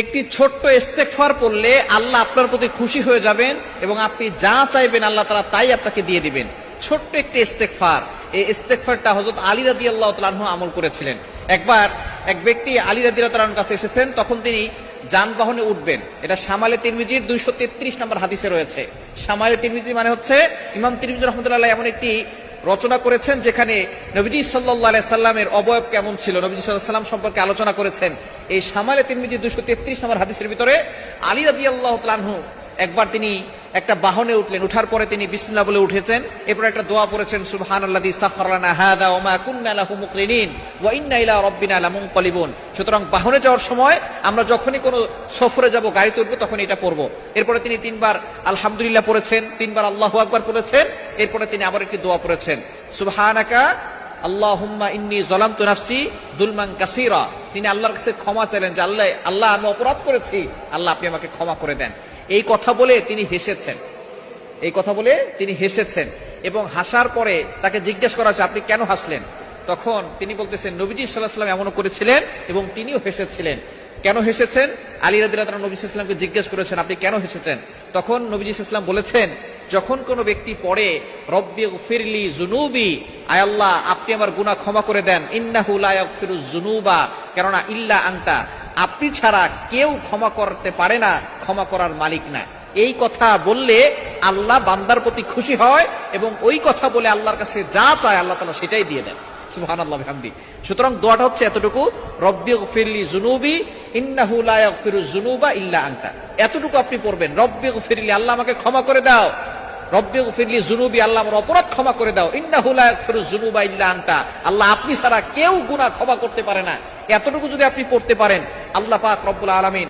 একটি ছোট্ট ইস্তেগফার পড়লে আল্লাহ আপনার প্রতি খুশি হয়ে যাবেন এবং আপনি যা চাইবেন আল্লাহ তাআলা তাই আপনাকে দিয়ে দিবেন। ছোট্ট একটি ইস্তেগফার, এই ইস্তেগফারটা হযরত আলী রাদিয়াল্লাহু তাআলা আনহু আমল করেছিলেন। একবার এক ব্যক্তি আলী রাদিয়াল্লাহু তাআলার কাছে এসেছেন, তখন তিনি যানবাহনে উঠবেন। এটা শামালে তিরমিজির 233 নম্বর হাদিসে রয়েছে। শামালে তিরমিজি মানে হচ্ছে ইমাম তিরমিজি রাহমাতুল্লাহ আলাইহি এমন একটি রচনা করেছেন যেখানে নবীজি সাল্লাল্লাহু আলাইহি সাল্লামের অবয়ব কেমন ছিল, নবীজি সাল্লাল্লাহু আলাইহি সাল্লাম সম্পর্কে আলোচনা করেছেন। এই শামালে তিরমিজি 233 নম্বর হাদিসের ভিতরে আলী রাদিয়াল্লাহু তাআলা আনহু একবার তিনি একটা বাহনে উঠলেন, উঠার পরে তিনি বিসমিল্লাহ বলে উঠেছেন, এরপর একটা দোয়া পড়েছেন, সুবহানাল্লাযী সাখারা লানা হাযা ওয়া মা কুন্না লাহু মুকরিনিন ওয়া ইন্না ইলা রাব্বিনা লামুনকালিবুন। সুতরাং বাহনে যাওয়ার সময় আমরা যখনই কোনো সফরে যাব, গাড়িতে উঠবো, তখন এটা পড়বো। এরপরে তিনি 3 বার আলহামদুলিল্লাহ পড়েছেন, 3 বার আল্লাহু আকবার পড়েছেন, এরপরে তিনি আবার একটি দোয়া পড়েছেন, সুবহানাকা আল্লাহুম্মা ইন্নী যালামতু নাফসি যুলমান কাসীরা। তিনি আল্লাহর কাছে ক্ষমা চাইলেন যে আল্লাহ আমি অপরাধ করেছি, আল্লাহ আপনি আমাকে ক্ষমা করে দেন। এই কথা বলে তিনি হেসেছেন, এই কথা বলে তিনি হেসেছেন এবং হাসার পরে তাকে জিজ্ঞেস করা হচ্ছে আপনি কেন হাসলেন? তখন তিনি বলতেছেন নবীজি সাল্লাল্লাহু আলাইহি ওয়াসাল্লাম এমনও করেছিলেন এবং তিনিও হেসেছিলেন। কেন হেসেছেন? আলী রাদিয়াল্লাহু তাআলা নবী সাল্লাল্লাহু আলাইহি ওয়াসাল্লামকে জিজ্ঞেস করেছেন আপনি কেন হেসেছেন? তখন নবীজি সাল্লাল্লাহু আলাইহি ওয়াসাল্লাম বলেছেন, যখন কোন ব্যক্তি পড়ে রব্বিগফিরলি যুনুবি, আয় আল্লাহ আপনি আমার গুনাহ ক্ষমা করে দেন, ইন্নাহু লা ইয়াগফিরুজ যুনুবা, কেননা ইল্লা আনতা, আপনি ছাড়া কেউ ক্ষমা করতে পারে না, ক্ষমা করার মালিক না। এই কথা বললে আল্লাহ বান্দার প্রতি খুশি হয় এবং ওই কথা বলে আল্লাহর কাছে যা চায় আল্লাহ তাআলা সেটাই দিয়ে দেন। সুবহানাল্লাহ বিহামদি। সুতরাং দোয়াটা হচ্ছে এতটুকু, রব্বিগফিরলি যুনুবি ইন্নাহু লা ইয়াগফিরুজ যুনুবা ইল্লা আনতা। এতটুকু আপনি পড়বেন, রব্বিগফিরলি, আল্লাহ আমাকে ক্ষমা করে দাও, রব্বিগফিরলি যুনুবি, আল্লাহ আমার অপরাধ ক্ষমা করে দাও, ইন্নাহু লা ইয়াগফিরুজ যুনুবা ইল্লা আনতা, আল্লাহ আপনি ছাড়া কেউ গুনাহ ক্ষমা করতে পারে না। এতটুকু যদি আপনি পড়তে পারেন, আল্লাহ পাক রব্বুল আলামিন